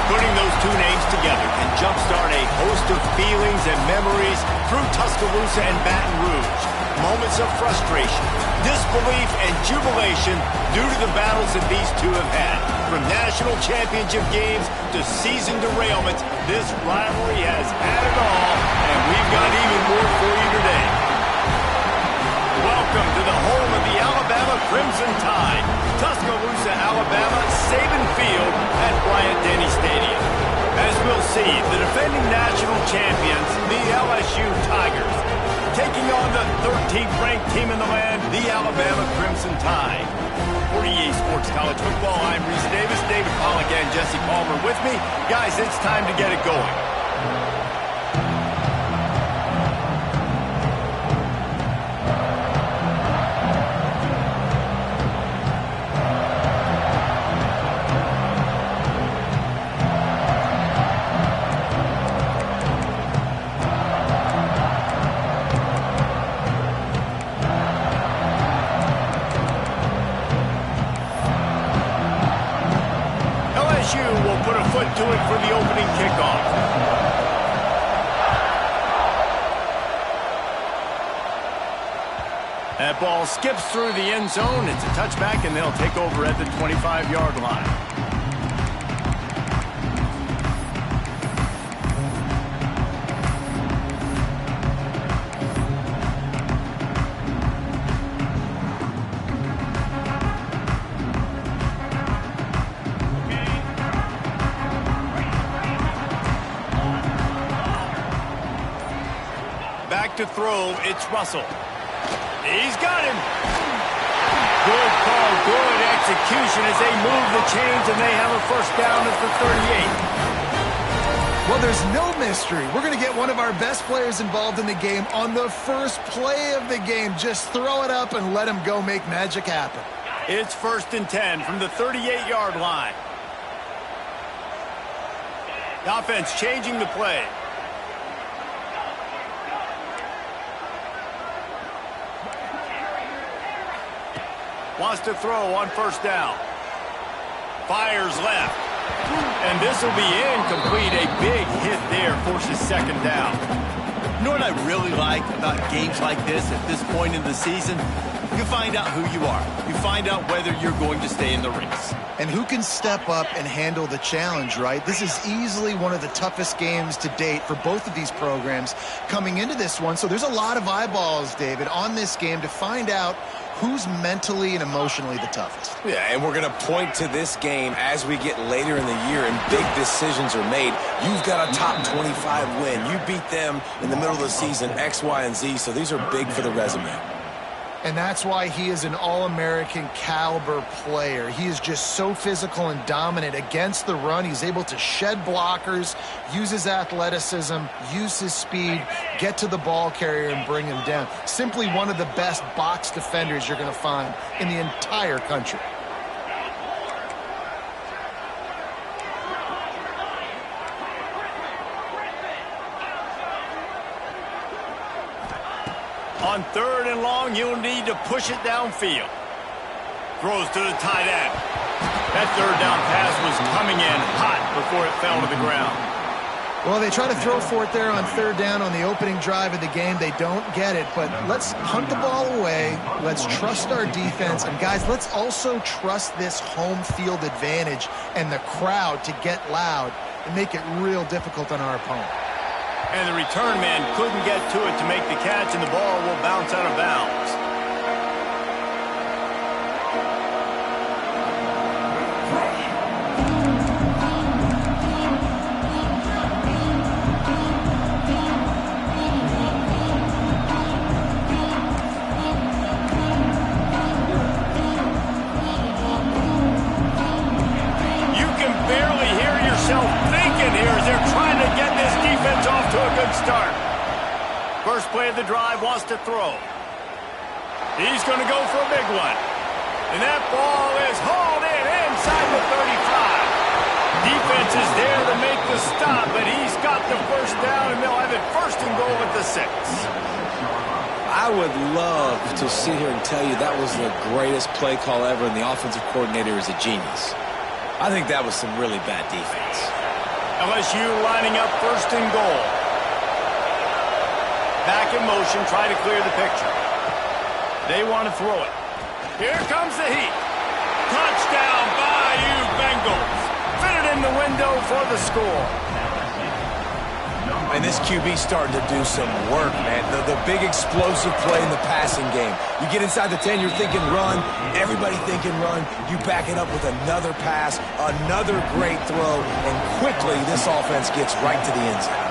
Putting those two names together can jumpstart a host of feelings and memories through Tuscaloosa and Baton Rouge. Moments of frustration, disbelief, and jubilation due to the battles that these two have had. From national championship games to season derailments, this rivalry has had it all, and we've got even more for you today. Welcome to the home of the Alabama Crimson Tide, Tuscaloosa, Alabama, Saban Field at Bryant-Denny Stadium. As we'll see, the defending national champions, the LSU Tigers, taking on the 13th ranked team in the land, the Alabama Crimson Tide. For EA Sports College Football, I'm Reese Davis, David Pollack and Jesse Palmer with me. Guys, it's time to get it going. Will put a foot to it for the opening kickoff. That ball skips through the end zone. It's a touchback, and they'll take over at the 25-yard line. To throw, it's Russell. He's got him. Good call, good execution as they move the chains, and they have a first down at the 38. Well, there's no mystery. We're going to get one of our best players involved in the game on the first play of the game. Just throw it up and let him go make magic happen. It's 1st and 10 from the 38-yard line. The offense changing the play. Wants to throw on first down. Fires left. And this will be incomplete. A big hit there forces second down. You know what I really like about games like this at this point in the season? You find out who you are. You find out whether you're going to stay in the race. And who can step up and handle the challenge, right? This is easily one of the toughest games to date for both of these programs coming into this one. So there's a lot of eyeballs, David, on this game to find out who's mentally and emotionally the toughest. Yeah, and we're going to point to this game as we get later in the year and big decisions are made. You've got a top 25 win. You beat them in the middle of the season, X, Y, and Z, so these are big for the resume. And that's why he is an All-American caliber player. He is just so physical and dominant against the run. He's able to shed blockers, use his athleticism, use his speed, get to the ball carrier and bring him down. Simply one of the best box defenders you're going to find in the entire country. On 3rd and long, you'll need to push it downfield. Throws to the tight end. That third down pass was coming in hot before it fell to the ground. Well, they try to throw for it there on 3rd down on the opening drive of the game. They don't get it, but let's hunt the ball away. Let's trust our defense. And, guys, let's also trust this home field advantage and the crowd to get loud and make it real difficult on our opponent. And the return man couldn't get to it to make the catch, and the ball will bounce out of bounds. play of the drive, wants to throw. He's going to go for a big one. And that ball is hauled in inside the 35. Defense is there to make the stop, but he's got the first down, and they'll have it first and goal at the 6. I would love to sit here and tell you that was the greatest play call ever, and the offensive coordinator is a genius. I think that was some really bad defense. LSU lining up first and goal. Back in motion, try to clear the picture. They want to throw it. Here comes the heat. Touchdown, Bayou Bengals. Fitted in the window for the score. And this QB's starting to do some work, man. The big explosive play in the passing game. You get inside the 10, you're thinking run. Everybody thinking run. You back it up with another pass, another great throw, and quickly this offense gets right to the end zone.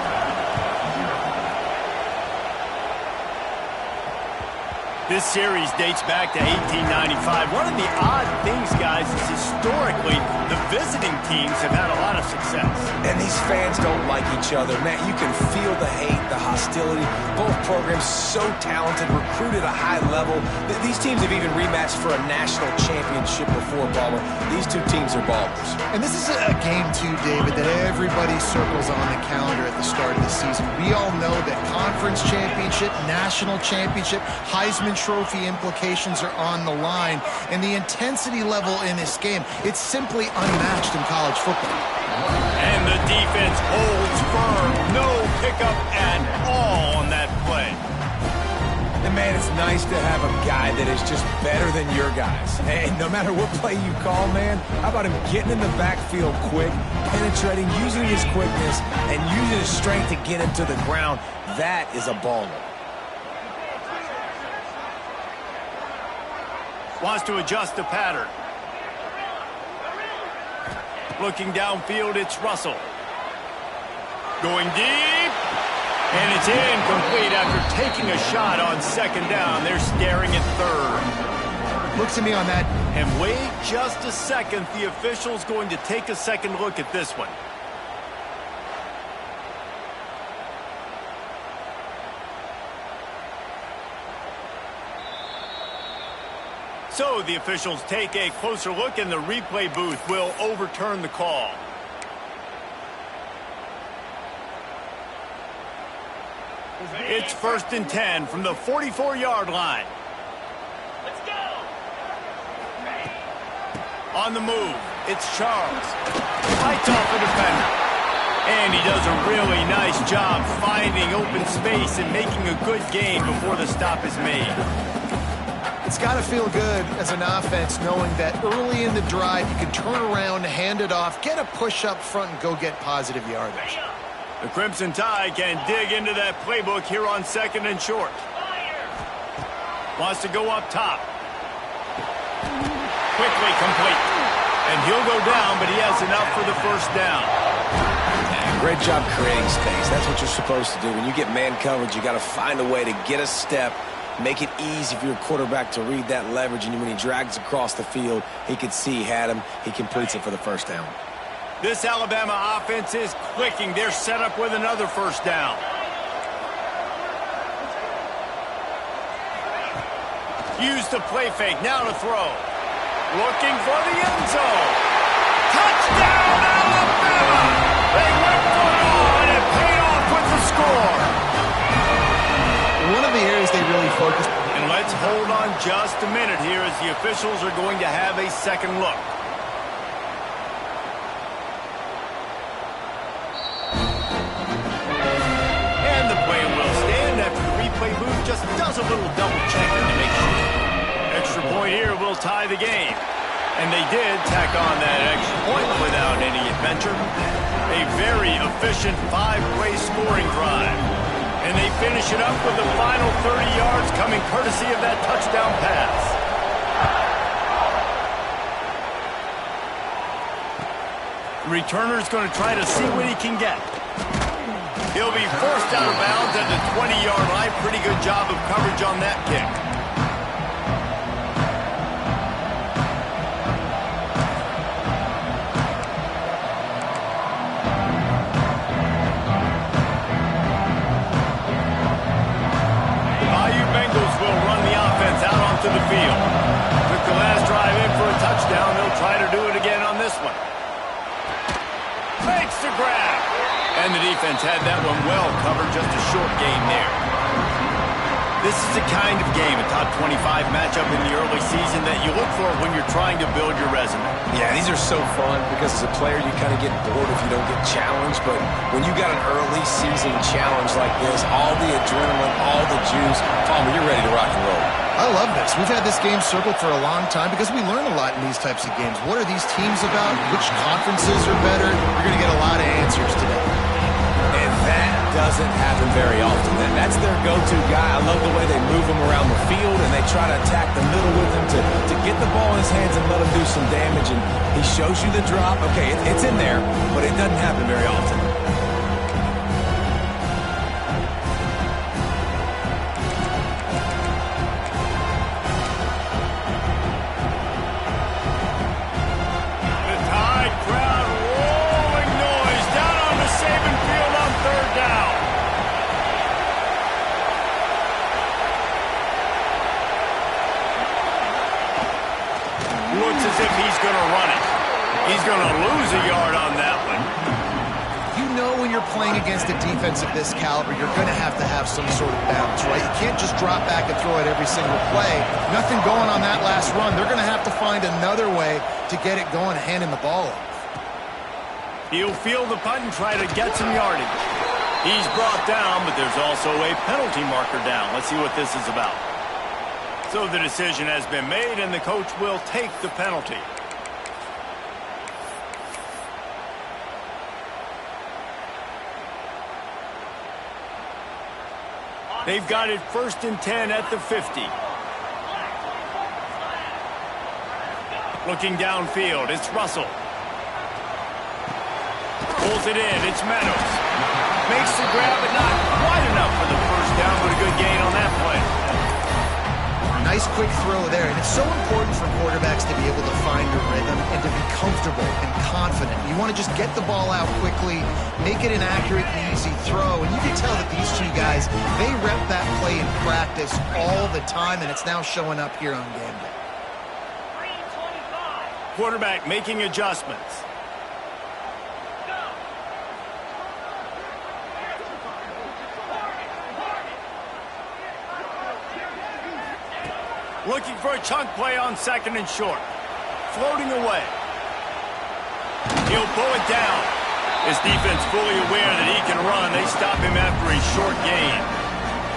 This series dates back to 1895. One of the odd things, guys, is historically the visiting teams have had a lot of success. And these fans don't like each other. Man, you can feel the hate, the hostility. Both programs so talented, recruited at a high level. These teams have even rematched for a national championship before, Bama. These two teams are ballers. And this is a game, too, David, that everybody circles on the calendar at the start of the season. We all know that conference championship, national championship, Heisman Trophy implications are on the line, and the intensity level in this game, it's simply unmatched in college football. And the defense holds firm. No pickup at all on that play. And man, it's nice to have a guy that is just better than your guys. Hey, no matter what play you call, man, how about him getting in the backfield quick, penetrating, using his quickness, and using his strength to get him to the ground? That is a baller. Wants to adjust the pattern. Looking downfield, it's Russell. Going deep. And it's incomplete after taking a shot on second down. They're staring at third. Look to me on that. And wait just a second. The official's going to take a second look at this one. So the officials take a closer look, and the replay booth will overturn the call. It's 1st and 10 from the 44-yard line. Let's go. On the move, it's Charles. Fights off the defender. And he does a really nice job finding open space and making a good gain before the stop is made. It's got to feel good as an offense knowing that early in the drive you can turn around, hand it off, get a push up front, and go get positive yardage. The Crimson Tide can dig into that playbook here on 2nd and short. Wants to go up top. Quickly complete. And he'll go down, but he has enough for the first down. Great job creating space. That's what you're supposed to do. When you get man coverage, you got to find a way to get a step, make it easy for your quarterback to read that leverage, and when he drags across the field, he can see he had him. He completes it for the first down. This Alabama offense is clicking. They're set up with another first down. Use the play fake. Now to throw. Looking for the end zone. Touchdown, Alabama! They went for it all, and it paid off with the score. One of the areas they really focused. And let's hold on just a minute here as the officials are going to have a second look. And the play will stand after the replay booth just does a little double checking to make sure. Extra point here will tie the game. And they did tack on that extra point without any adventure. A very efficient 5-play scoring drive. And they finish it up with the final 30 yards coming courtesy of that touchdown pass. The returner's going to try to see what he can get. He'll be forced out of bounds at the 20-yard line. Pretty good job of coverage on that kick. and well covered, just a short gain there. This is the kind of game, a top 25 matchup in the early season, that you look for when you're trying to build your resume. Yeah, these are so fun because as a player, you kind of get bored if you don't get challenged. But when you got an early season challenge like this, all the adrenaline, all the juice, Palmer, you're ready to rock and roll. I love this. We've had this game circled for a long time because we learn a lot in these types of games. What are these teams about? Which conferences are better? You're going to get a lot of answers today. And that doesn't happen very often. That's their go-to guy. I love the way they move him around the field, and they try to attack the middle with him to get the ball in his hands and let him do some damage. And he shows you the drop. Okay, it's in there, but it doesn't happen very often. Looks as if he's going to run it. He's going to lose a yard on that one. You know when you're playing against a defense of this caliber, you're going to have some sort of balance, right? You can't just drop back and throw it every single play. Nothing going on that last run. They're going to have to find another way to get it going, handing the ball off. He'll field the punt and try to get some yardage. He's brought down, but there's also a penalty marker down. Let's see what this is about. So the decision has been made, and the coach will take the penalty. They've got it 1st and 10 at the 50. Looking downfield, it's Russell. Pulls it in, it's Meadows. Makes the grab, but not wide enough for the first down, but a good gain on that play. Nice quick throw there, and it's so important for quarterbacks to be able to find a rhythm and to be comfortable and confident. You want to just get the ball out quickly, make it an accurate and easy throw, and you can tell that these two guys, they rep that play in practice all the time, and it's now showing up here on game day. Quarterback making adjustments. Looking for a chunk play on 2nd and short. Floating away. He'll pull it down. His defense fully aware that he can run. They stop him after a short gain.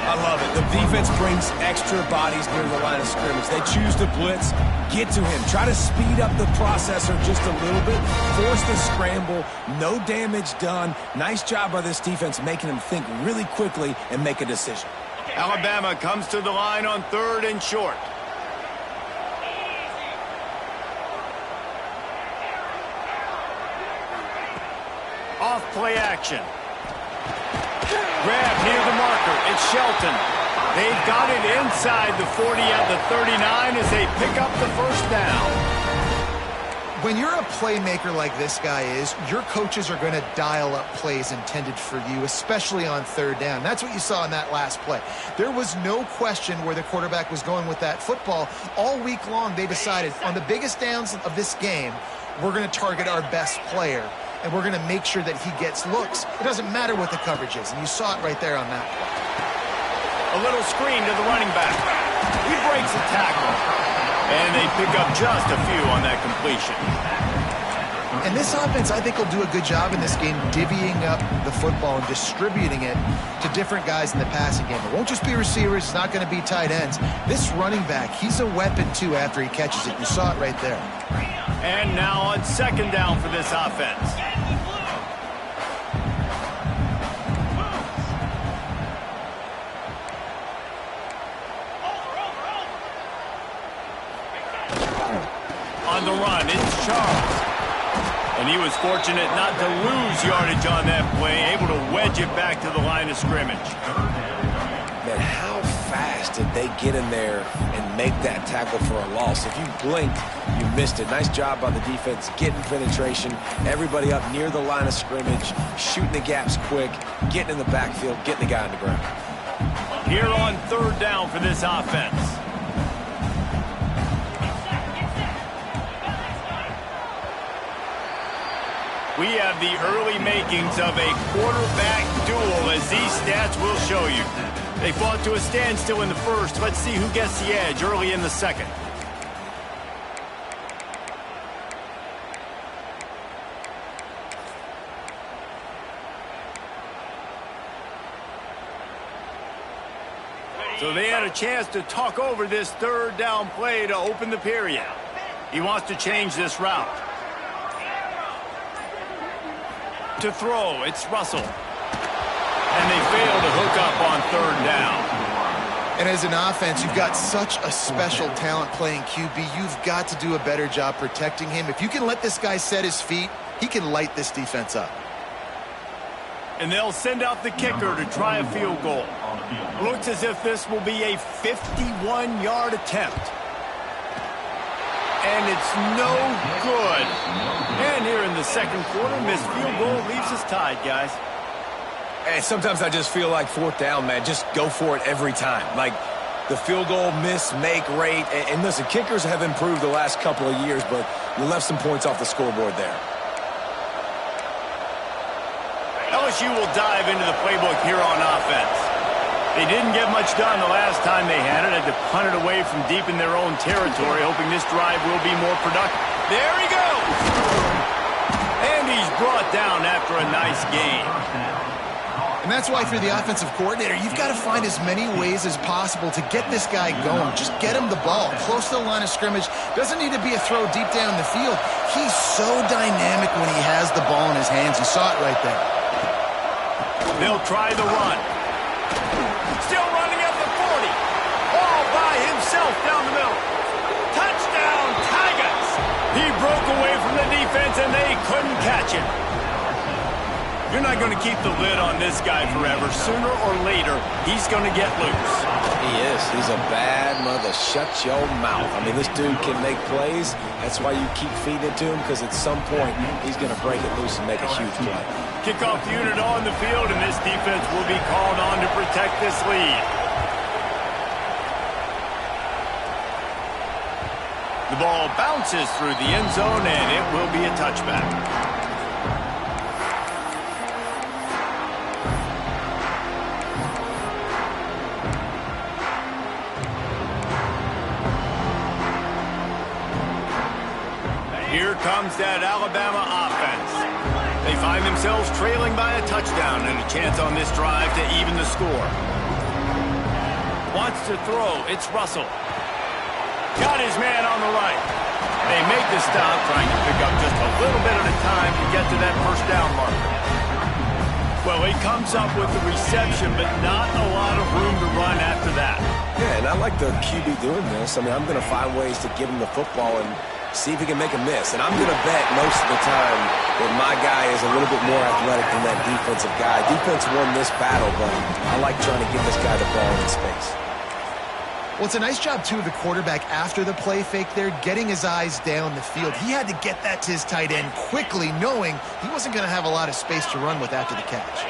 I love it. The defense brings extra bodies near the line of scrimmage. They choose to blitz, get to him, try to speed up the processor just a little bit, force the scramble, no damage done. Nice job by this defense making him think really quickly and make a decision. Alabama comes to the line on 3rd and short. Off play action. Grab near the marker. It's Shelton. They've got it inside the 40 at the 39 as they pick up the first down. When you're a playmaker like this guy is, your coaches are going to dial up plays intended for you, especially on 3rd down. That's what you saw in that last play. There was no question where the quarterback was going with that football. All week long, they decided on the biggest downs of this game, we're going to target our best player, and we're going to make sure that he gets looks. It doesn't matter what the coverage is, and you saw it right there on that play. A little screen to the running back. He breaks a tackle, and they pick up just a few on that completion. And this offense, I think, will do a good job in this game divvying up the football and distributing it to different guys in the passing game. It won't just be receivers. It's not going to be tight ends. This running back, he's a weapon, too, after he catches it. You saw it right there. And now on 2nd down for this offense. On the run, it's Charles. And he was fortunate not to lose yardage on that play, able to wedge it back to the line of scrimmage. Man, how fast did they get in there and make that tackle for a loss? If you blinked, you missed it. Nice job by the defense, getting penetration, everybody up near the line of scrimmage, shooting the gaps quick, getting in the backfield, getting the guy on the ground. Here on 3rd down for this offense. We have the early makings of a quarterback duel, as these stats will show you. They fought to a standstill in the first. Let's see who gets the edge early in the second. So they had a chance to talk over this third down play to open the period. He wants to change this route. To throw, it's Russell. And they fail to hook up on third down. And as an offense, you've got such a special talent playing QB. You've got to do a better job protecting him. If you can let this guy set his feet, he can light this defense up. And they'll send out the kicker to try a field goal. Looks as if this will be a 51-yard attempt. And it's no good. And here in the second quarter, missed field goal leaves us tied, guys. And sometimes I just feel like fourth down, man. Just go for it every time. Like the field goal miss, make rate. And listen, kickers have improved the last couple of years, but you left some points off the scoreboard there. LSU will dive into the playbook here on offense. They didn't get much done the last time they had it. Had to punt it away from deep in their own territory, hoping this drive will be more productive. There he goes! And he's brought down after a nice gain. And that's why, for the offensive coordinator, you've got to find as many ways as possible to get this guy going. Just get him the ball close to the line of scrimmage. Doesn't need to be a throw deep down the field. He's so dynamic when he has the ball in his hands. You saw it right there. They'll try the run. Still running at the 40. All by himself down the middle. Touchdown, Tigers! He broke away from the defense, and they couldn't catch him. You're not going to keep the lid on this guy forever. Sooner or later, he's going to get loose. He is. He's a bad mother. Shut your mouth. I mean, this dude can make plays. That's why you keep feeding it to him, because at some point, he's going to break it loose and make a huge play. Kickoff unit on the field, and this defense will be called on to protect this lead. The ball bounces through the end zone, and it will be a touchback. Here comes that Alabama offense. They find themselves trailing by a touchdown and a chance on this drive to even the score. Wants to throw. It's Russell. Got his man on the right. They make the stop, trying to pick up just a little bit at a time to get to that first down marker. Well, he comes up with the reception, but not a lot of room to run after that. Yeah, and I like the QB doing this. I mean, I'm going to find ways to give him the football and see if he can make a miss. And I'm going to bet most of the time that my guy is a little bit more athletic than that defensive guy. Defense won this battle, but I like trying to give this guy the ball in space. Well, it's a nice job, too, of the quarterback after the play fake there, getting his eyes down the field. He had to get that to his tight end quickly, knowing he wasn't going to have a lot of space to run with after the catch.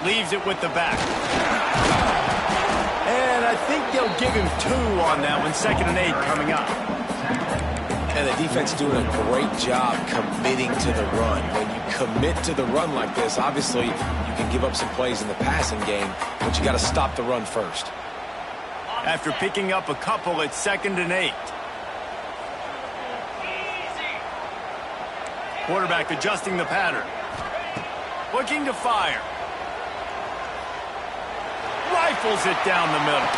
Leaves it with the back. And I think they'll give him 2 on that one. 2nd and 8 coming up. And the defense doing a great job committing to the run. When you commit to the run like this, obviously you can give up some plays in the passing game, but you got to stop the run first. After picking up a couple, it's 2nd and 8. Quarterback adjusting the pattern. Looking to fire. Rifles it down the middle.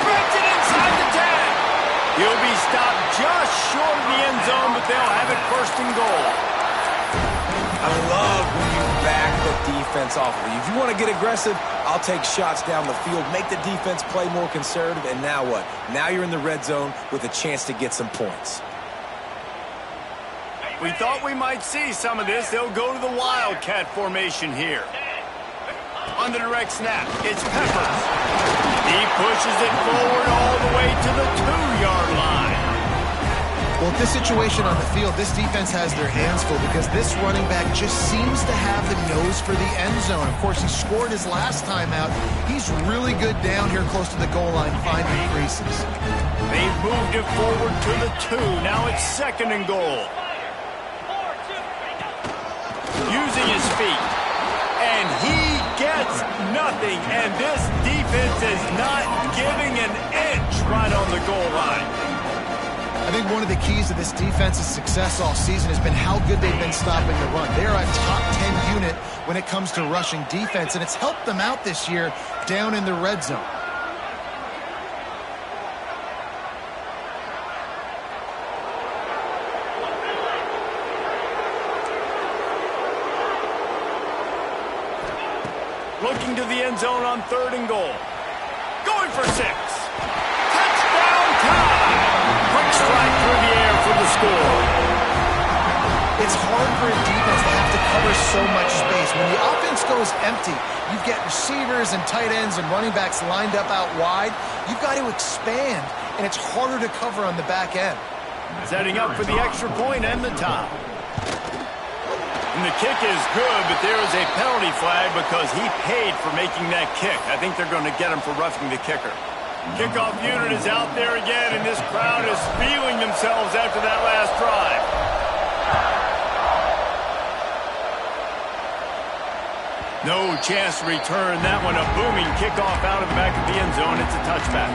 Brings it inside the 10. He'll be stopped just short of the end zone, but they'll have it 1st and goal. I love when you back the defense off of you. If you want to get aggressive, I'll take shots down the field, make the defense play more conservative, and now what? Now you're in the red zone with a chance to get some points. We thought we might see some of this. They'll go to the Wildcat formation here. On the direct snap, it's Peppers. He pushes it forward all the way to the 2-yard line. Well, with this situation on the field, this defense has their hands full because this running back just seems to have the nose for the end zone. Of course, he scored his last time out. He's really good down here close to the goal line, finding creases. They've moved it forward to the 2. Now it's 2nd and goal. using his feet. And he gets nothing, and this defense is not giving an inch right on the goal line. I think one of the keys to this defense's success all season has been how good they've been stopping the run. They're a top 10 unit when it comes to rushing defense, and it's helped them out this year down in the red zone. Looking to the end zone on 3rd and goal. Going for 6. Touchdown time! Quick strike through the air for the score. It's hard for a defense to have to cover so much space. When the offense goes empty, you get receivers and tight ends and running backs lined up out wide. You've got to expand, and it's harder to cover on the back end. Setting up for the extra point and the tie. And the kick is good, but there is a penalty flag because he paid for making that kick. I think they're going to get him for roughing the kicker. Kickoff unit is out there again, and this crowd is feeling themselves after that last drive. No chance to return that one. A booming kickoff out of the back of the end zone. It's a touchback.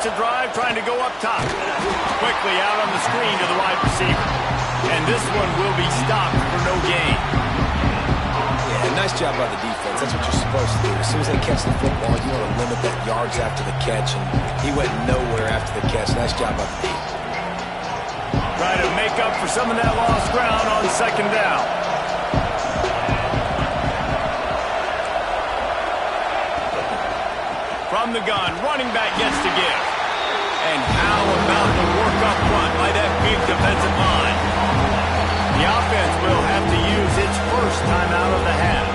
To drive, trying to go up top. Quickly out on the screen to the wide receiver. And this one will be stopped for no gain. Yeah, nice job by the defense. That's what you're supposed to do. As soon as they catch the football, you want to limit that yards after the catch, and he went nowhere after the catch. Nice job by the defense. Trying to make up for some of that lost ground on 2nd down. From the gun, running back gets to give. And how about the work up front by that big defensive line? The offense will have to use its first time out of the half.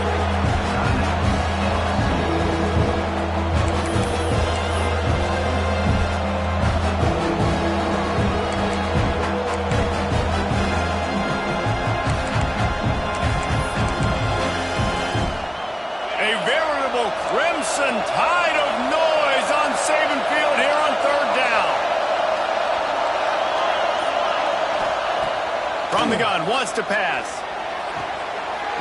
A veritable crimson tide of noise on Saban Field here on 3rd down. From the gun, wants to pass.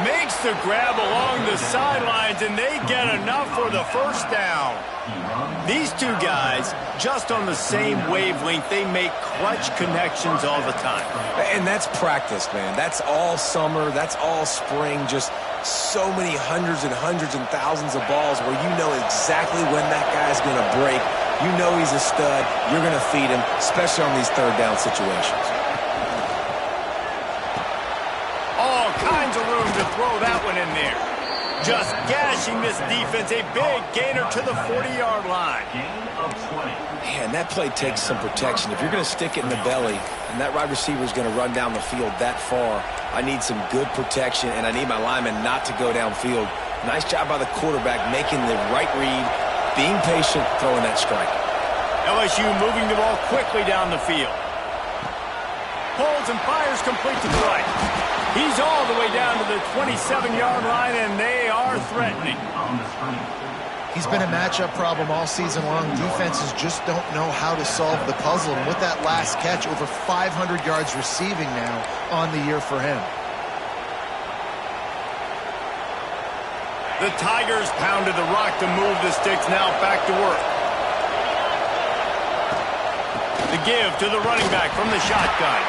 Makes the grab along the sidelines, and they get enough for the first down. These two guys, just on the same wavelength, they make clutch connections all the time. And that's practice, man. That's all summer. That's all spring. Just so many hundreds and thousands of balls where you know exactly when that guy's going to break. You know he's a stud. You're going to feed him, especially on these 3rd down situations. All kinds of room to throw that one in there. Just gashing this defense. A big gainer to the 40-yard line. Man, that play takes some protection. If you're going to stick it in the belly and that wide receiver is going to run down the field that far, I need some good protection, and I need my lineman not to go downfield. Nice job by the quarterback making the right read, being patient, throwing that strike. LSU moving the ball quickly down the field. Pulls and fires complete to the right. He's all the way down to the 27-yard line, and they are threatening. He's been a matchup problem all season long. Defenses just don't know how to solve the puzzle. And with that last catch, over 500 yards receiving now on the year for him. The Tigers pounded the rock to move the sticks, now back to work. The give to the running back from the shotgun.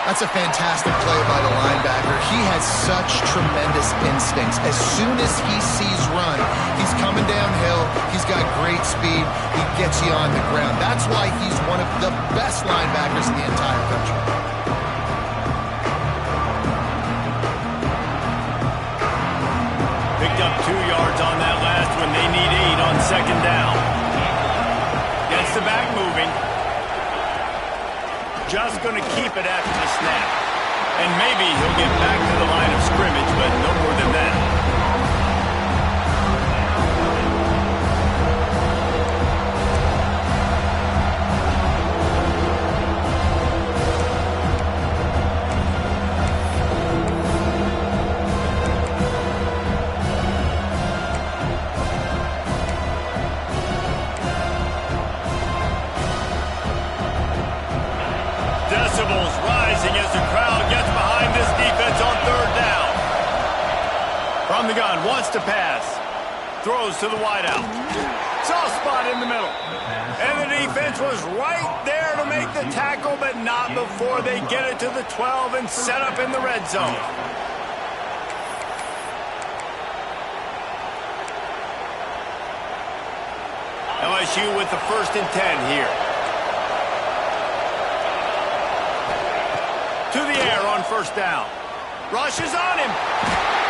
That's a fantastic play by the linebacker. He has such tremendous instincts. As soon as he sees run, he's coming downhill. He's got great speed. He gets you on the ground. That's why he's one of the best linebackers in the entire country. Picked up 2 yards on that last one. They need 8 on 2nd down. Gets the back moving. Just going to keep it after the snap. And maybe he'll get back to the line of scrimmage, but no more than that. From the gun, wants to pass. Throws to the wideout. Soft spot in the middle. And the defense was right there to make the tackle, but not before they get it to the 12 and set up in the red zone. LSU with the 1st and 10 here. To the air on 1st down. Rush is on him.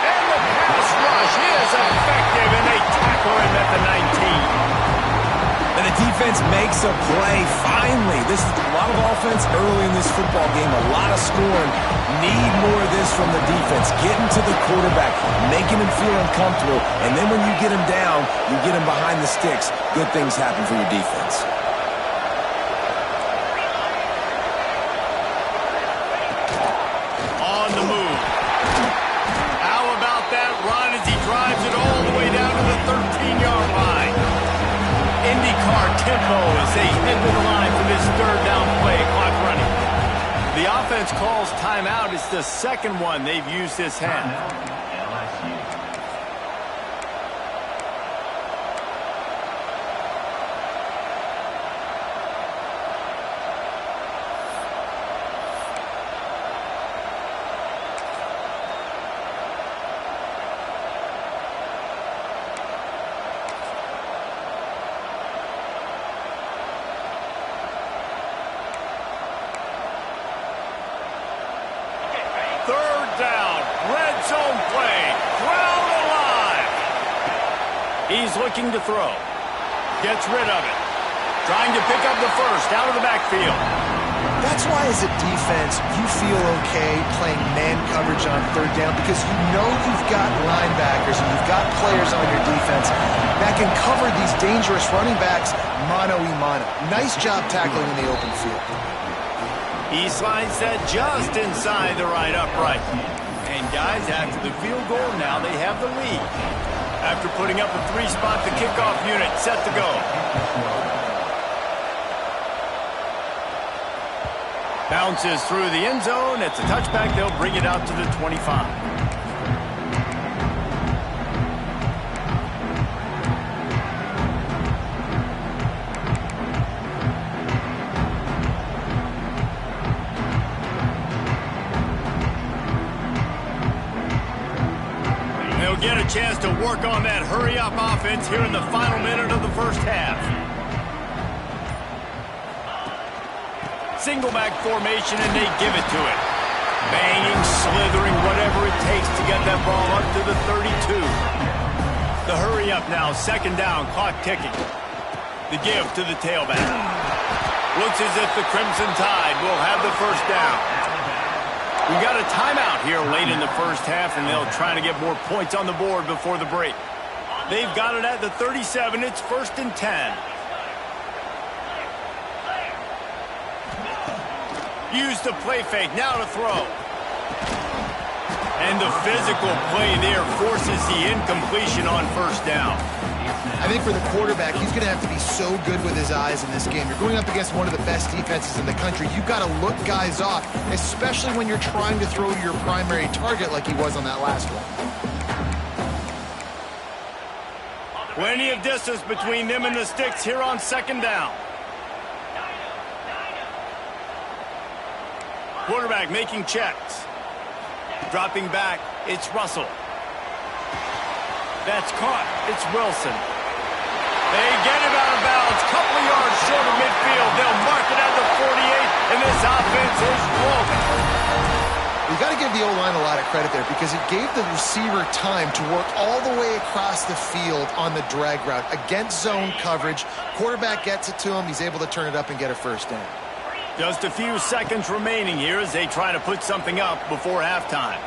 And the pass rush is effective, and they tackle him at the 19. And the defense makes a play, finally. This is a lot of offense early in this football game, a lot of scoring. Need more of this from the defense. Getting to the quarterback, making him feel uncomfortable, and then when you get him down, you get him behind the sticks. Good things happen for your defense. On the move. How about that run as he drives it all the way down to the 13-yard line? IndyCar tempo as they head to the line for this 3rd down play. Clock running. The offense calls timeout. It's the 2nd one they've used this half. He's looking to throw. Gets rid of it. Trying to pick up the 1st out of the backfield. That's why as a defense, you feel okay playing man coverage on 3rd down because you know you've got linebackers and you've got players on your defense that can cover these dangerous running backs mano-a-mano. Nice job tackling in the open field. He slides that just inside the right upright. And guys, after the field goal, now they have the lead. After putting up a 3-spot, the kickoff unit set to go. Bounces through the end zone. It's a touchback. They'll bring it out to the 25. Get a chance to work on that hurry-up offense here in the final minute of the 1st half. Single back formation, and they give it to it. Banging, slithering, whatever it takes to get that ball up to the 32. The hurry-up now, 2nd down, clock ticking. The give to the tailback. Looks as if the Crimson Tide will have the 1st down. We got a timeout here late in the 1st half, and they'll try to get more points on the board before the break. They've got it at the 37. It's 1st and 10. Use the play fake. Now to throw. And the physical play there forces the incompletion on 1st down. I think for the quarterback, he's going to have to be so good with his eyes in this game. You're going up against one of the best defenses in the country. You've got to look guys off, especially when you're trying to throw to your primary target like he was on that last one. Plenty of distance between them and the sticks here on 2nd down. Quarterback making checks. Dropping back, it's Russell. That's caught. It's Wilson. They get him out of bounds. Couple of yards short of midfield. They'll mark it at the 48, and this offense is rolling. We've got to give the O-line a lot of credit there because it gave the receiver time to work all the way across the field on the drag route against zone coverage. Quarterback gets it to him. He's able to turn it up and get a 1st down. Just a few seconds remaining here as they try to put something up before halftime.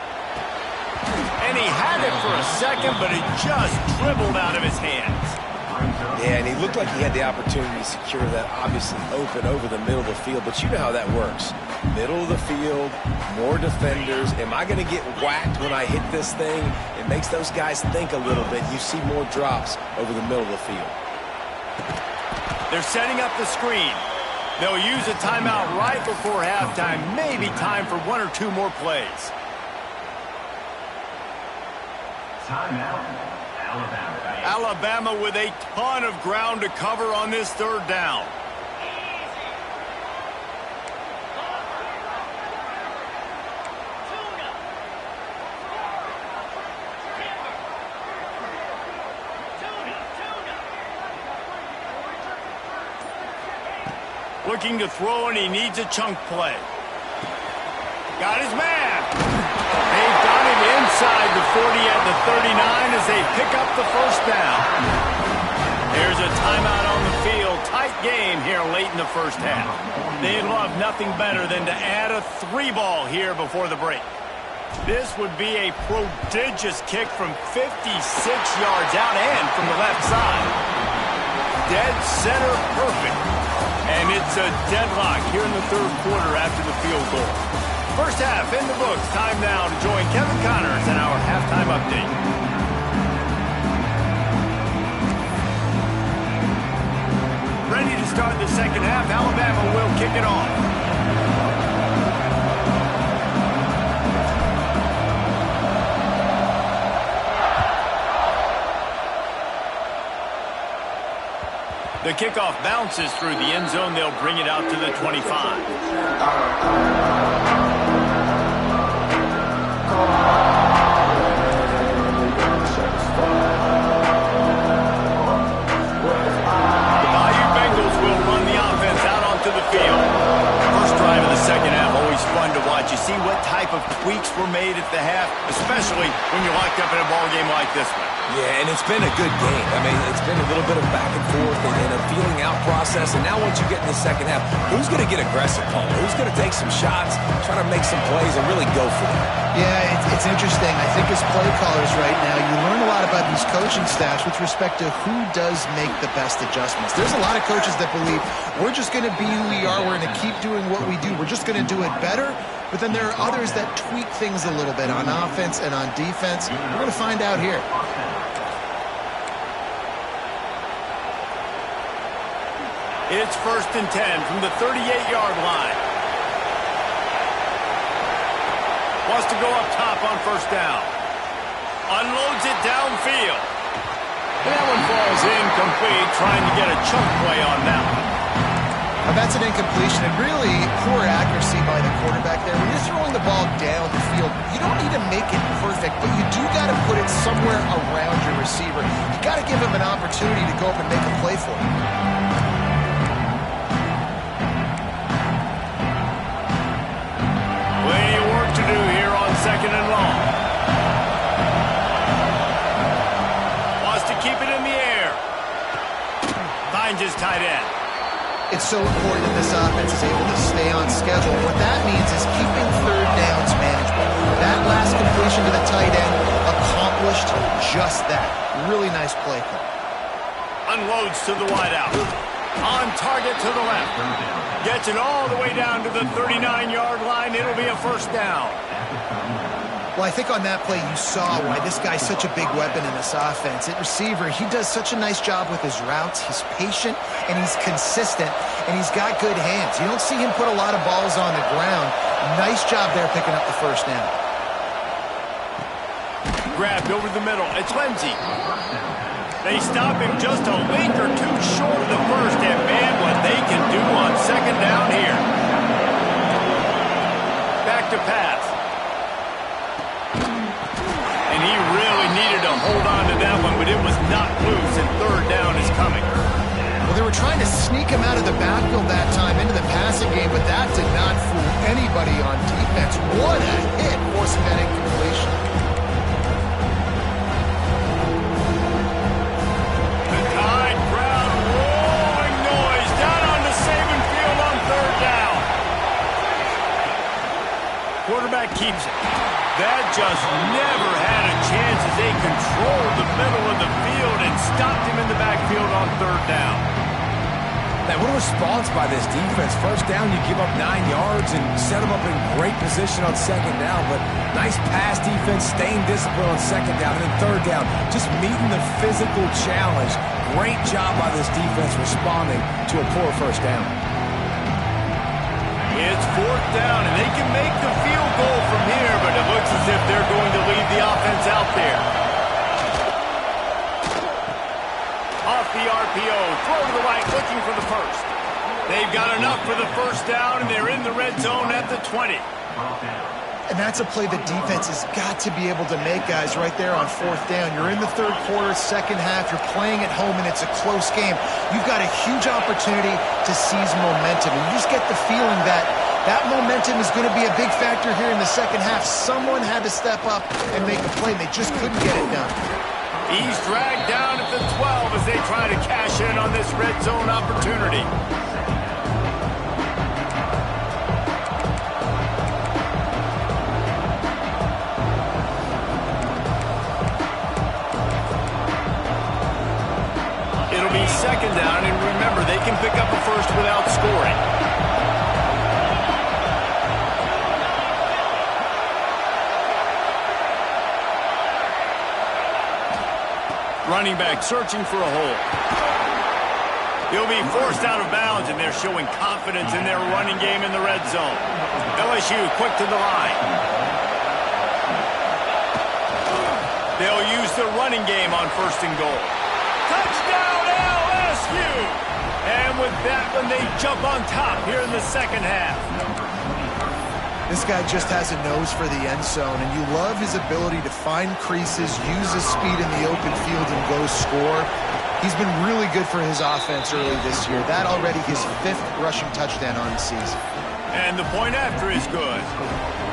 And he had it for a second, but it just dribbled out of his hands. Yeah, and he looked like he had the opportunity to secure that obviously open over the middle of the field, but you know how that works. Middle of the field, more defenders. Am I going to get whacked when I hit this thing? It makes those guys think a little bit. You see more drops over the middle of the field. They're setting up the screen. They'll use a timeout right before halftime. Maybe time for 1 or 2 more plays. Alabama with a ton of ground to cover on this third down. Looking to throw, and he needs a chunk play. Got his man. They've got him inside the 40 at the 39 as they pick up the first down. There's a timeout on the field. Tight game here late in the first half. They'd love nothing better than to add a 3-ball here before the break. This would be a prodigious kick from 56 yards out and from the left side. Dead center perfect. And it's a deadlock here in the third quarter after the field goal. First half in the books. Time now to join Kevin Connors in our halftime update. Ready to start the second half. Alabama will kick it off. The kickoff bounces through the end zone. They'll bring it out to the 25. Fun to watch. You see what type of tweaks were made at the half, especially when you're locked up in a ball game like this one. Yeah, and it's been a good game. I mean, it's been a little bit of back and forth and a feeling out process. And now once you get in the second half, who's going to get aggressive, Paul? Who's going to take some shots, try to make some plays, and really go for it? Yeah, it's interesting. I think as play callers right now, you learn a lot about these coaching staffs with respect to who does make the best adjustments. There's a lot of coaches that believe we're just going to be who we are. We're going to keep doing what we do. We're just going to do it better. But then there are others that tweak things a little bit on offense and on defense. We're going to find out here. It's 1st and 10 from the 38-yard line. Wants to go up top on first down. Unloads it downfield. And that one falls incomplete, trying to get a chunk play on that one. Now that's an incompletion and really poor accuracy by the quarterback there. When you're throwing the ball down the field, you don't need to make it perfect, but you do got to put it somewhere around your receiver. You got to give him an opportunity to go up and make a play for him. Plenty of work to do here on 2nd and long. Wants to keep it in the air. Finds his tight end. It's so important that this offense is able to stay on schedule. What that means is keeping third downs manageable. That last completion to the tight end accomplished just that. Really nice play call. Unloads to the wideout. On target to the left. Gets it all the way down to the 39-yard line. It'll be a first down. Well, I think on that play you saw why this guy's such a big weapon in this offense. At receiver, he does such a nice job with his routes. He's patient, and he's consistent, and he's got good hands. You don't see him put a lot of balls on the ground. Nice job there picking up the first down. Grabbed over the middle. It's Lindsey. They stop him just a link or two short of the first, and man, what they can do on second down here. Back to pass. And he really needed to hold on to that one, but it was not loose, and third down is coming. Well, they were trying to sneak him out of the backfield that time into the passing game, but that did not fool anybody on defense. What a hit, forcing that incompletion. The Tide crowd rolling noise down on the Saban field on third down. Quarterback keeps it. That just never had a chance as they controlled the middle of the field and stopped him in the backfield on third down. Man, what a response by this defense. First down, you give up 9 yards and set them up in great position on second down. But nice pass defense, staying disciplined on second down. And then third down, just meeting the physical challenge. Great job by this defense responding to a poor first down. It's fourth down, and they can make the field goal from here, but it looks as if they're going to leave the offense out there. RPO. Throw to the right, looking for the first. They've got enough for the first down, and they're in the red zone at the 20. And that's a play the defense has got to be able to make, guys, right there on fourth down. You're in the third quarter, second half. You're playing at home, and it's a close game. You've got a huge opportunity to seize momentum. And you just get the feeling that that momentum is going to be a big factor here in the second half. Someone had to step up and make a play, and they just couldn't get it done. He's dragged down at the 12 as they try to cash in on this red zone opportunity. It'll be second down, and remember, they can pick up a first without scoring. Running back searching for a hole. He'll be forced out of bounds, and they're showing confidence in their running game in the red zone. LSU quick to the line. They'll use the running game on first and goal. Touchdown, LSU! And with that one, they jump on top here in the second half. This guy just has a nose for the end zone, and you love his ability to find creases, use his speed in the open field, and go score. He's been really good for his offense early this year. That already his 5th rushing touchdown on the season. And the point after is good.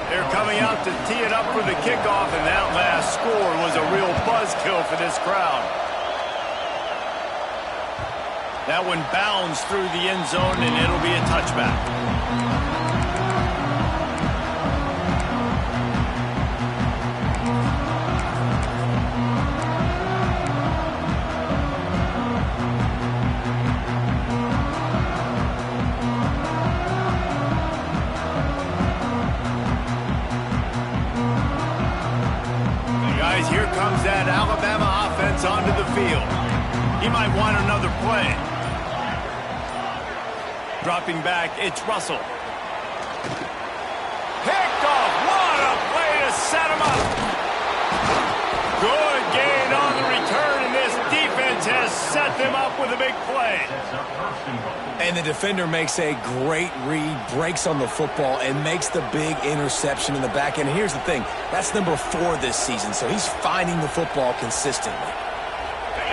They're coming out to tee it up for the kickoff, and that last score was a real buzzkill for this crowd. That one bounds through the end zone, and it'll be a touchback. Here comes that Alabama offense onto the field. He might want another play. Dropping back, it's Russell. Picked off. What a play to set him up. Good gain on the return, and this defense has set them up with a big play. And the defender makes a great read, breaks on the football, and makes the big interception in the back end. Here's the thing, that's number 4 this season, so he's finding the football consistently.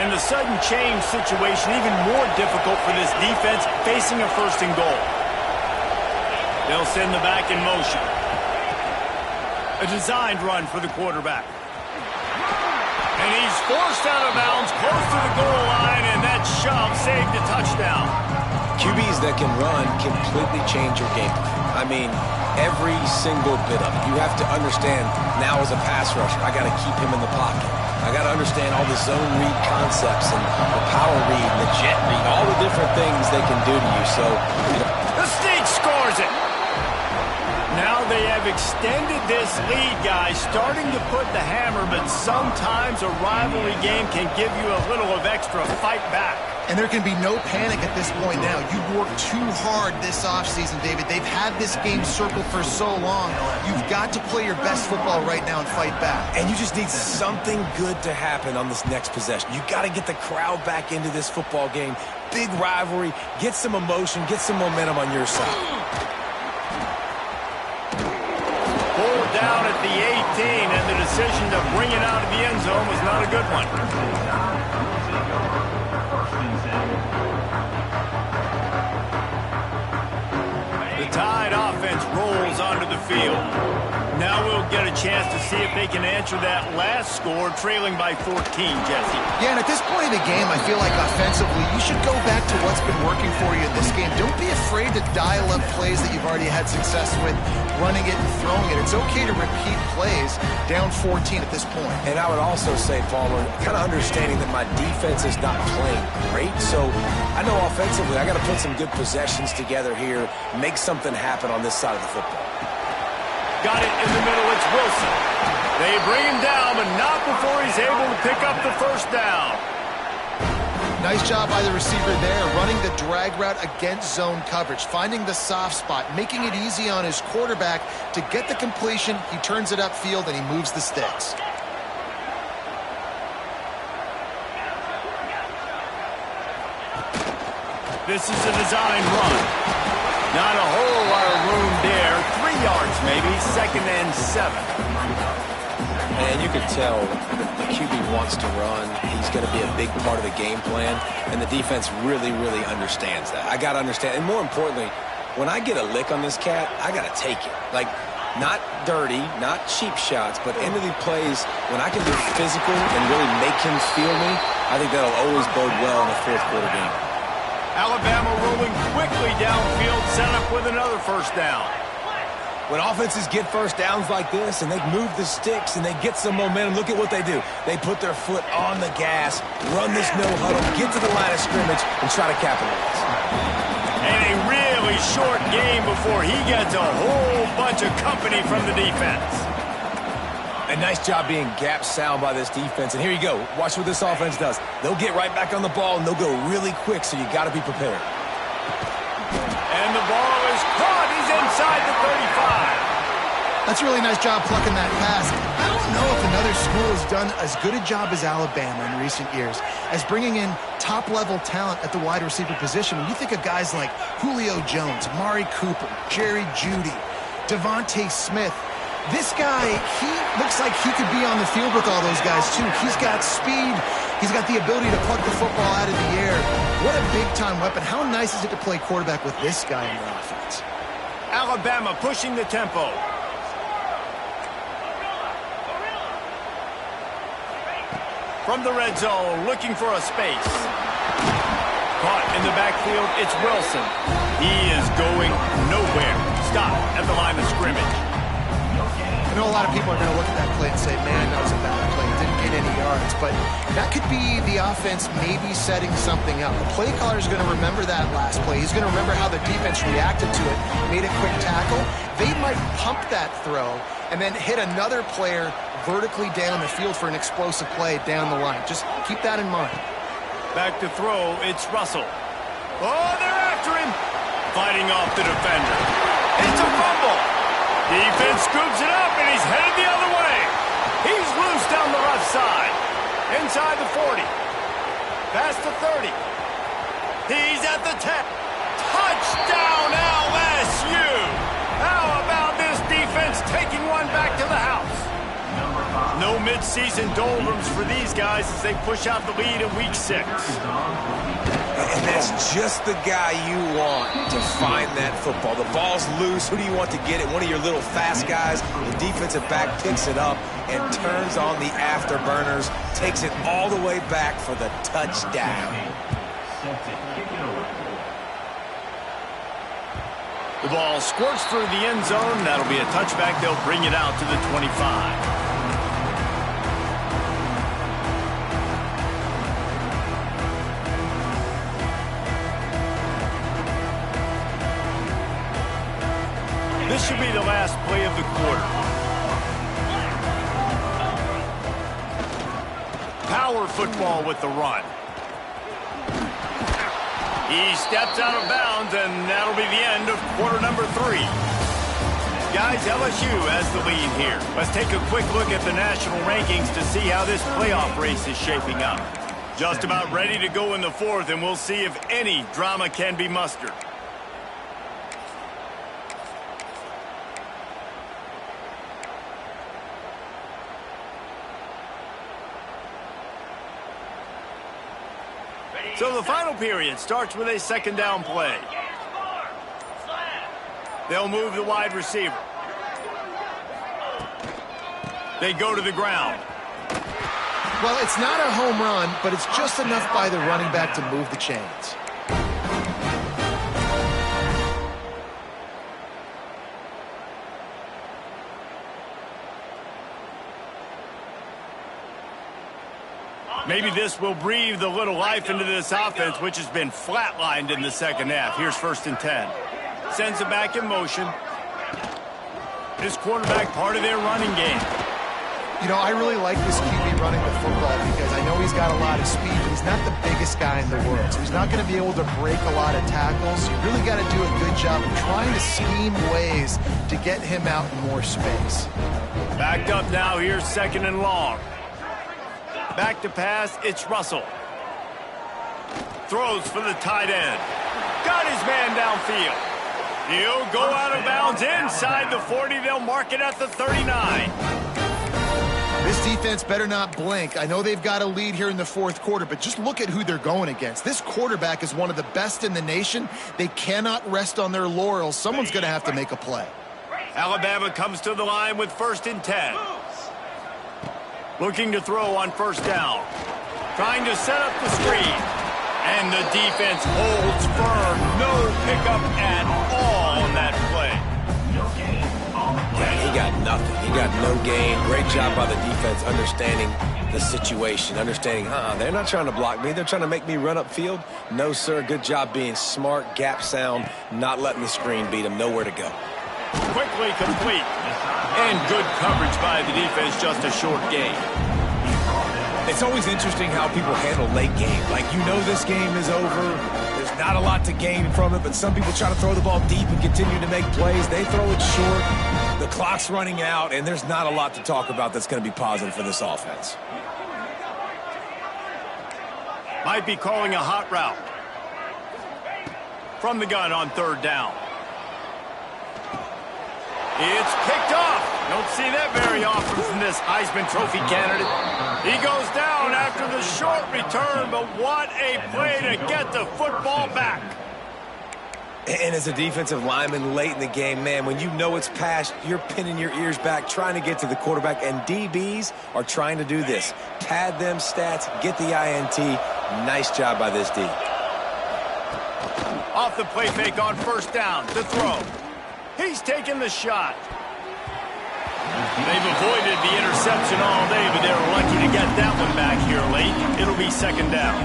And the sudden change situation even more difficult for this defense facing a first and goal. They'll send the back in motion. A designed run for the quarterback. And he's forced out of bounds close to the goal line, and that shove saved a touchdown. QBs that can run completely change your game plan. I mean, every single bit of it. You have to understand, now as a pass rusher, I got to keep him in the pocket. I got to understand all the zone read concepts and the power read and the jet read, all the different things they can do to you. So, the Sneak scores it. Now they have extended this lead, guys, starting to put the hammer, but sometimes a rivalry game can give you a little of extra fight back. And there can be no panic at this point now. You've worked too hard this offseason, David. They've had this game circled for so long. You've got to play your best football right now and fight back. And you just need something good to happen on this next possession. You got to get the crowd back into this football game. Big rivalry. Get some emotion. Get some momentum on your side. Pulled down at the 18, and the decision to bring it out of the end zone was not a good one. The Tide offense rolls onto the field. Now we'll get a chance to see if they can answer that last score, trailing by 14, Jesse. Yeah, and at this point in the game, I feel like offensively, you should go back to what's been working for you in this game. Don't be afraid to dial up plays that you've already had success with, running it and throwing it. It's okay to repeat plays down 14 at this point. And I would also say, Palmer, kind of understanding that my defense is not playing great, so I know offensively I got to put some good possessions together here, make something happen on this side of the football. Got it in the middle, it's Wilson. They bring him down, but not before he's able to pick up the first down. Nice job by the receiver there, running the drag route against zone coverage, finding the soft spot, making it easy on his quarterback to get the completion. He turns it upfield, and he moves the sticks. This is a design run. Not a whole lot of room there. 3 yards maybe, 2nd and 7. And you can tell the QB wants to run. He's going to be a big part of the game plan, and the defense really, really understands that. I got to understand, and more importantly, when I get a lick on this cat, I got to take it. Like, not dirty, not cheap shots, but into the plays, when I can be physical and really make him feel me, I think that'll always bode well in a fourth quarter game. Alabama rolling quickly downfield, set up with another first down. When offenses get first downs like this and they move the sticks and they get some momentum, look at what they do. They put their foot on the gas, run this no huddle, get to the line of scrimmage, and try to capitalize. And a really short game before he gets a whole bunch of company from the defense. A nice job being gap sound by this defense. And here you go. Watch what this offense does. They'll get right back on the ball, and they'll go really quick, so you got to be prepared. And the ball is caught. He's inside the 35. That's a really nice job plucking that pass. I don't know if another school has done as good a job as Alabama in recent years as bringing in top-level talent at the wide receiver position. When you think of guys like Julio Jones, Amari Cooper, Jerry Jeudy, Devontae Smith, this guy, he looks like he could be on the field with all those guys, too. He's got speed. He's got the ability to pluck the football out of the air. What a big-time weapon. How nice is it to play quarterback with this guy in your offense? Alabama pushing the tempo. From the red zone, looking for a space. Caught in the backfield, it's Wilson. He is going nowhere. Stop at the line of scrimmage. I know a lot of people are going to look at that play and say, man, that was a bad play. Didn't get any yards. But that could be the offense maybe setting something up. The play caller is going to remember that last play. He's going to remember how the defense reacted to it, made a quick tackle. They might pump that throw and then hit another player vertically down the field for an explosive play down the line. Just keep that in mind. Back to throw, it's Russell. Oh, they're after him. Fighting off the defender. It's a fumble. Defense scoops it up, and he's headed the other way. He's loose down the left side. Inside the 40. Past the 30. He's at the 10. Touchdown, LSU! How about this defense taking one back to the house? No midseason doldrums for these guys as they push out the lead in Week 6. And that's just the guy you want to find that football. The ball's loose. Who do you want to get it? One of your little fast guys. The defensive back picks it up and turns on the afterburners, takes it all the way back for the touchdown. The ball squirts through the end zone. That'll be a touchback. They'll bring it out to the 25. This should be the last play of the quarter. Power football with the run. He steps out of bounds, and that'll be the end of quarter number 3. Guys, LSU has the lead here. Let's take a quick look at the national rankings to see how this playoff race is shaping up. Just about ready to go in the 4th, and we'll see if any drama can be mustered. So the final period starts with a second down play. They'll move the wide receiver. They go to the ground. Well, it's not a home run, but it's just enough by the running back to move the chains. Maybe this will breathe a little life into this offense, which has been flatlined in the second half. Here's 1st and 10. Sends it back in motion. This quarterback part of their running game. You know, I really like this QB running the football because I know he's got a lot of speed, but he's not the biggest guy in the world. So he's not going to be able to break a lot of tackles. You really got to do a good job of trying to scheme ways to get him out in more space. Backed up now. Here's 2nd and long. Back to pass, it's Russell. throws for the tight end. Got his man downfield. He'll go out of bounds inside the 40. They'll mark it at the 39. This defense better not blink. I know they've got a lead here in the fourth quarter, but just look at who they're going against. This quarterback is one of the best in the nation. They cannot rest on their laurels. Someone's going to have to make a play. Alabama comes to the line with 1st and 10. Looking to throw on 1st down. Trying to set up the screen. And the defense holds firm. No pickup at all on that play. Yeah, he got nothing. He got no gain. Great job by the defense understanding the situation, understanding, they're not trying to block me. They're trying to make me run upfield. No, sir. Good job being smart, gap sound, not letting the screen beat him. Nowhere to go. Quickly complete. And good coverage by the defense, just a short gain. It's always interesting how people handle late game. Like, you know this game is over. There's not a lot to gain from it, but some people try to throw the ball deep and continue to make plays. They throw it short. The clock's running out, and there's not a lot to talk about that's going to be positive for this offense. Might be calling a hot route. From the gun on 3rd down. It's picked off. Don't see that very often from this Heisman Trophy candidate. He goes down after the short return, but what a play to get the football back. And as a defensive lineman late in the game, man, when you know it's past, you're pinning your ears back, trying to get to the quarterback, and DBs are trying to do this. Pad them stats, get the INT. Nice job by this D. Off the play fake on 1st down, the throw. He's taking the shot. They've avoided the interception all day, but they were lucky to get that one back here late. It'll be 2nd down.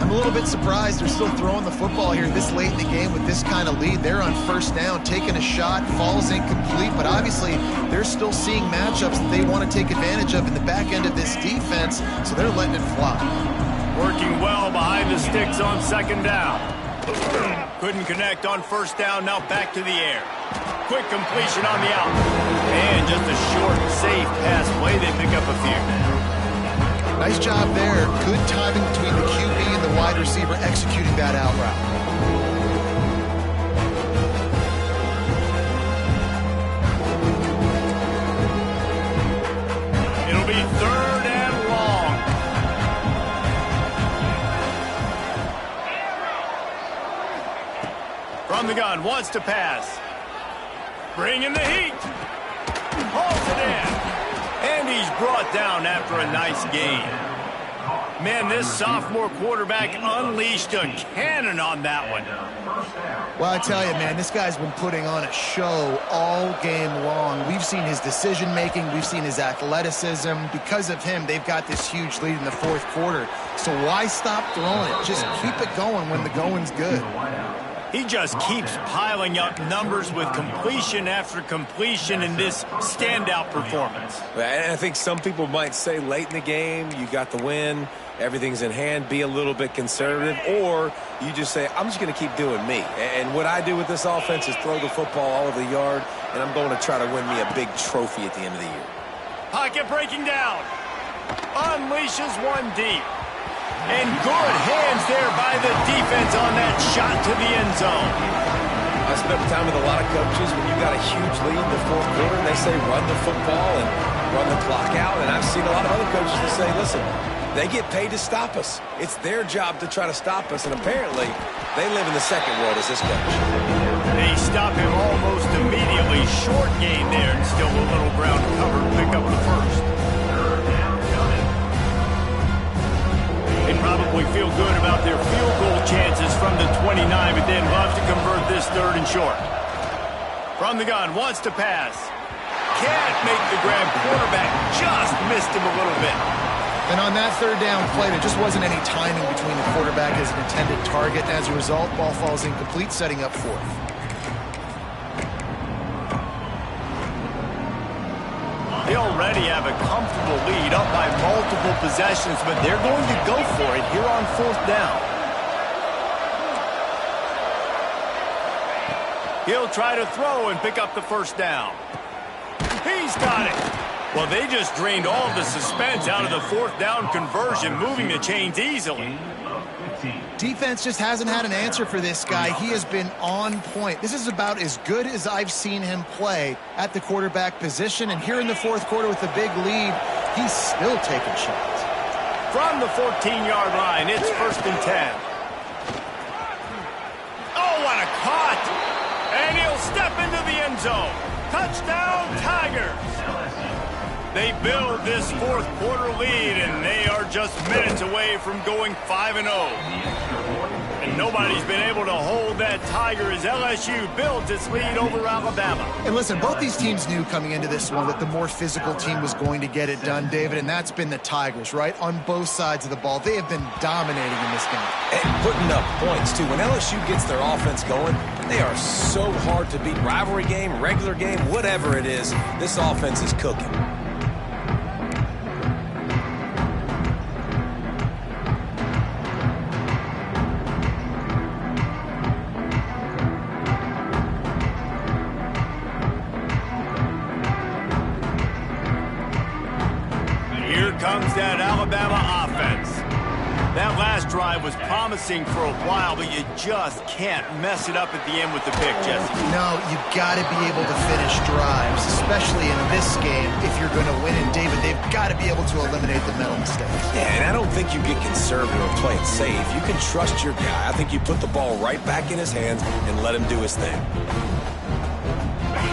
I'm a little bit surprised they're still throwing the football here this late in the game with this kind of lead. They're on 1st down, taking a shot, falls incomplete, but obviously they're still seeing matchups that they want to take advantage of in the back end of this defense, so they're letting it fly. Working well behind the sticks on 2nd down. Couldn't connect on 1st down, now back to the air. Quick completion on the out. And just a short, safe pass play. They pick up a few. Nice job there. Good timing between the QB and the wide receiver executing that out route. It'll be 3rd and long. From the gun, wants to pass. Bringing the heat. Hauls it in. And he's brought down after a nice gain. Man, this sophomore quarterback unleashed a cannon on that one. Well, I tell you, man, this guy's been putting on a show all game long. We've seen his decision-making. We've seen his athleticism. Because of him, they've got this huge lead in the fourth quarter. So why stop throwing it? Just keep it going when the going's good. He just keeps piling up numbers with completion after completion in this standout performance. And I think some people might say late in the game, you got the win, everything's in hand, be a little bit conservative, or you just say, I'm just going to keep doing me. And what I do with this offense is throw the football all over the yard, and I'm going to try to win me a big trophy at the end of the year. Pocket breaking down. Unleashes one deep. And good hands there by the defense on that shot to the end zone. I spent time with a lot of coaches when you got a huge lead in the fourth quarter, and they say run the football and run the clock out. And I've seen a lot of other coaches that say, listen, they get paid to stop us. It's their job to try to stop us, and apparently they live in the second world as this coach. They stop him almost immediately. Short gain there, and still a little ground cover to pick up the first. They probably feel good about their field goal chances from the 29, but they'd love to convert this 3rd and short. From the gun, wants to pass. Can't make the grab. Quarterback just missed him a little bit. And on that 3rd down play, there just wasn't any timing between the quarterback and his intended target. And as a result, ball falls incomplete, setting up 4th. They already have a comfortable lead up by multiple possessions, but they're going to go for it here on 4th down. He'll try to throw and pick up the 1st down. He's got it. Well, they just drained all the suspense out of the 4th down conversion, moving the chains easily. Defense just hasn't had an answer for this guy. He has been on point. This is about as good as I've seen him play at the quarterback position. And here in the fourth quarter with a big lead, he's still taking shots. From the 14-yard line, it's 1st and 10. Oh, what a caught! And he'll step into the end zone. Touchdown, Tigers! They build this fourth quarter lead, and they are just minutes away from going 5-0. And nobody's been able to hold that Tiger as LSU builds its lead over Alabama. And listen, both these teams knew coming into this one that the more physical team was going to get it done, David, and that's been the Tigers, right? On both sides of the ball. They have been dominating in this game. And putting up points, too. When LSU gets their offense going, they are so hard to beat. Rivalry game, regular game, whatever it is, this offense is cooking. Comes that Alabama offense. That last drive was promising for a while, but you just can't mess it up at the end with the pick, Jesse. No, you've got to be able to finish drives, especially in this game. If you're going to win, and David, they've got to be able to eliminate the mental mistakes. Yeah, and I don't think you get conservative or play it safe. You can trust your guy. I think you put the ball right back in his hands and let him do his thing.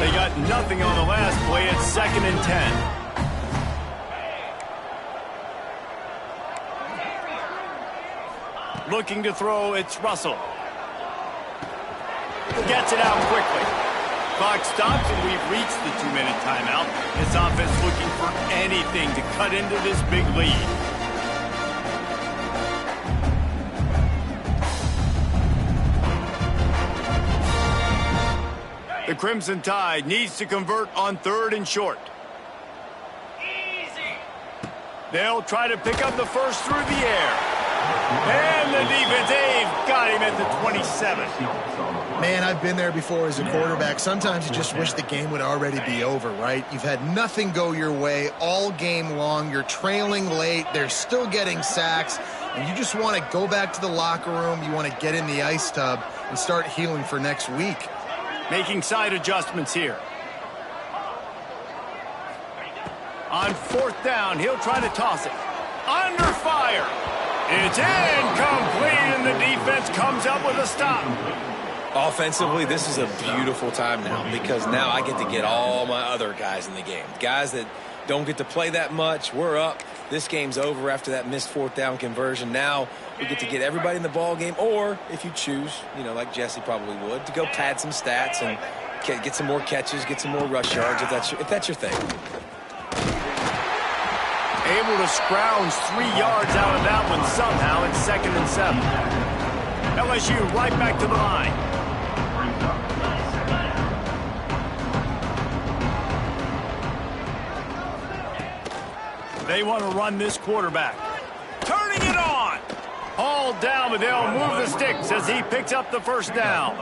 They got nothing on the last play. It's 2nd and 10. Looking to throw, it's Russell. Gets it out quickly. Clock stops, and we've reached the 2-minute timeout. This offense looking for anything to cut into this big lead. The Crimson Tide needs to convert on 3rd and short. They'll try to pick up the first through the air. And the defense, they've got him at the 27. Man, I've been there before as a quarterback. Sometimes you just wish the game would already be over, right? You've had nothing go your way all game long. You're trailing late. They're still getting sacks. And you just want to go back to the locker room. You want to get in the ice tub and start healing for next week. Making side adjustments here. On 4th down, he'll try to toss it. Under fire. It's incomplete, and the defense comes up with a stop. Offensively, this is a beautiful time now because now I get to get all my other guys in the game. Guys that don't get to play that much, we're up. This game's over after that missed 4th down conversion. Now we get to get everybody in the ball game, or if you choose, like Jesse probably would, to go pad some stats and get some more catches, get some more rush yards if that's your thing. Able to scrounge 3 yards out of that one somehow. It's 2nd and 7. LSU right back to the line. They want to run this quarterback. Turning it on. Hauled down, but they'll move the sticks as he picks up the first down.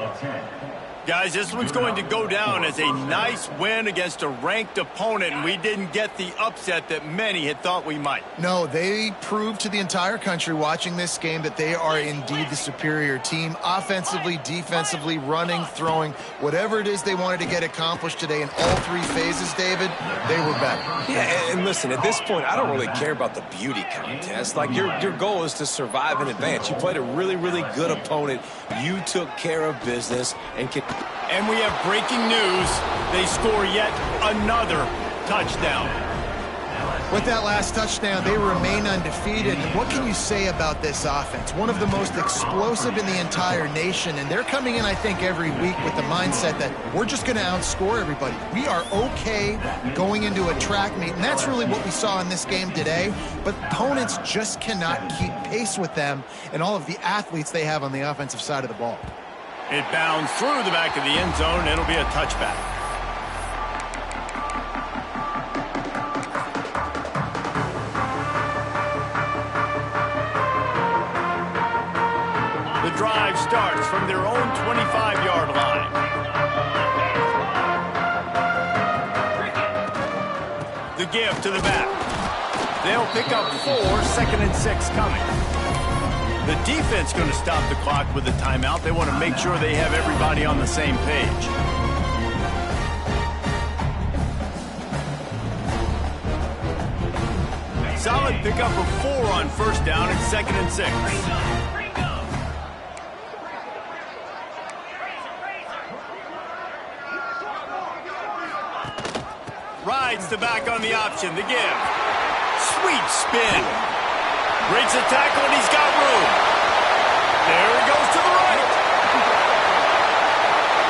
Guys, this one's going to go down as a nice win against a ranked opponent, and we didn't get the upset that many had thought we might. No, they proved to the entire country watching this game that they are indeed the superior team. Offensively, defensively, running, throwing, whatever it is they wanted to get accomplished today in all 3 phases, David, they were better. Yeah, and listen, at this point, I don't really care about the beauty contest. Like, your goal is to survive and advance. You played a really, really good opponent. You took care of business and we have breaking news. They score yet another touchdown. With that last touchdown, they remain undefeated. What can you say about this offense? One of the most explosive in the entire nation, and they're coming in, I think, every week with the mindset that we're just going to outscore everybody. We are okay going into a track meet, and that's really what we saw in this game today. But opponents just cannot keep pace with them and all of the athletes they have on the offensive side of the ball. It bounds through the back of the end zone. It'll be a touchback. The drive starts from their own 25-yard line. The give to the back. They'll pick up 4, 2nd and 6 coming. The defense going to stop the clock with a timeout. They want to make sure they have everybody on the same page. Solid pickup of 4 on first down and 2nd and 6. Rides the back on the option. The give. Sweet spin. Breaks a tackle, and he's got room. There he goes to the right.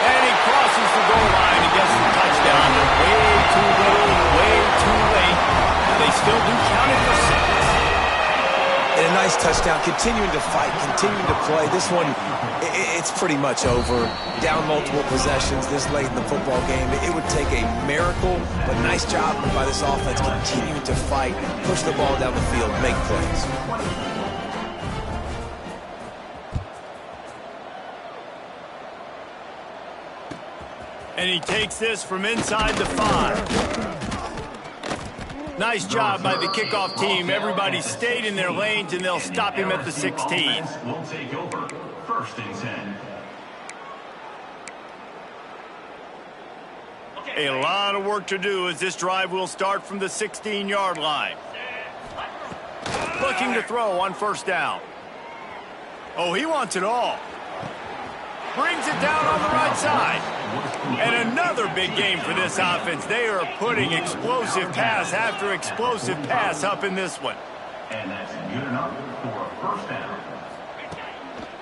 And he crosses the goal line and gets the touchdown. Way too little, way too late. They still do count it for 6. And a nice touchdown, continuing to fight, continuing to play. This one, it's pretty much over. Down multiple possessions this late in the football game. It would take a miracle, but nice job by this offense continuing to fight, push the ball down the field, make plays. And he takes this from inside the 5. Nice job by the kickoff team. Everybody stayed in their lanes, and they'll stop him at the 16. Will take over. 1st and 10. A lot of work to do as this drive will start from the 16-yard line. Looking to throw on first down. Oh, he wants it all. Brings it down on the right side. And another big game for this offense. They are putting explosive pass after explosive pass up in this one. And that's good enough for a 1st down.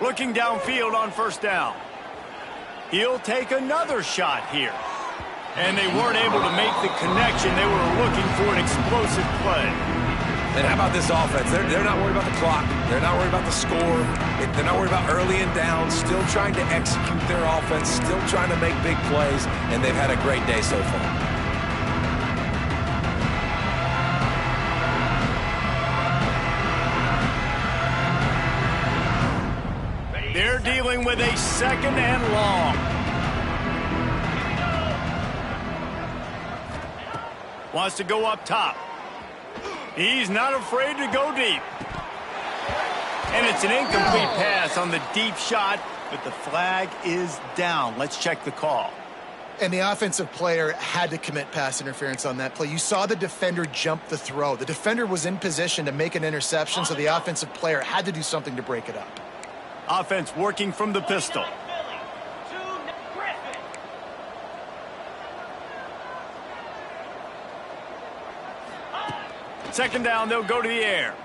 Looking downfield on first down. He'll take another shot here. And they weren't able to make the connection. They were looking for an explosive play. And how about this offense? They're not worried about the clock. They're not worried about the score. They're not worried about early and down. Still trying to execute their offense. Still trying to make big plays. And they've had a great day so far. They're dealing with a 2nd and long. Wants to go up top. He's not afraid to go deep. And it's an incomplete pass on the deep shot, but the flag is down. Let's check the call. And the offensive player had to commit pass interference on that play. You saw the defender jump the throw. The defender was in position to make an interception, so the offensive player had to do something to break it up. Offense working from the pistol. Second down, they'll go to the air.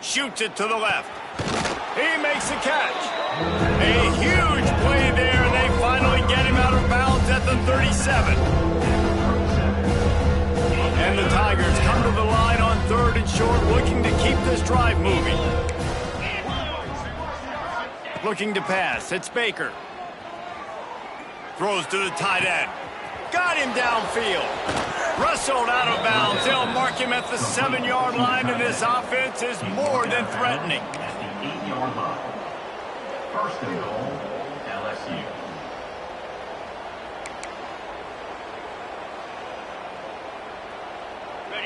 Shoots it to the left. He makes the catch. A huge play there, and they finally get him out of bounds at the 37. And the Tigers come to the line on 3rd and short, looking to keep this drive moving. Looking to pass. It's Baker. Throws to the tight end. Got him downfield. Wrestled out of bounds. They'll mark him at the 7-yard line, and this offense is more than threatening. At the 8-yard line. 1st and goal, LSU.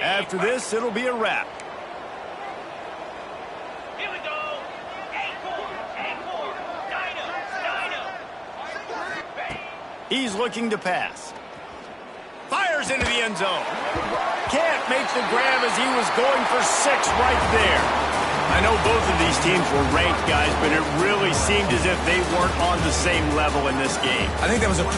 After this, it'll be a wrap. Here we go. 8-4. He's looking to pass. Fires into the end zone. Can't make the grab as he was going for 6 right there. I know both of these teams were ranked, guys, but it really seemed as if they weren't on the same level in this game. I think that was a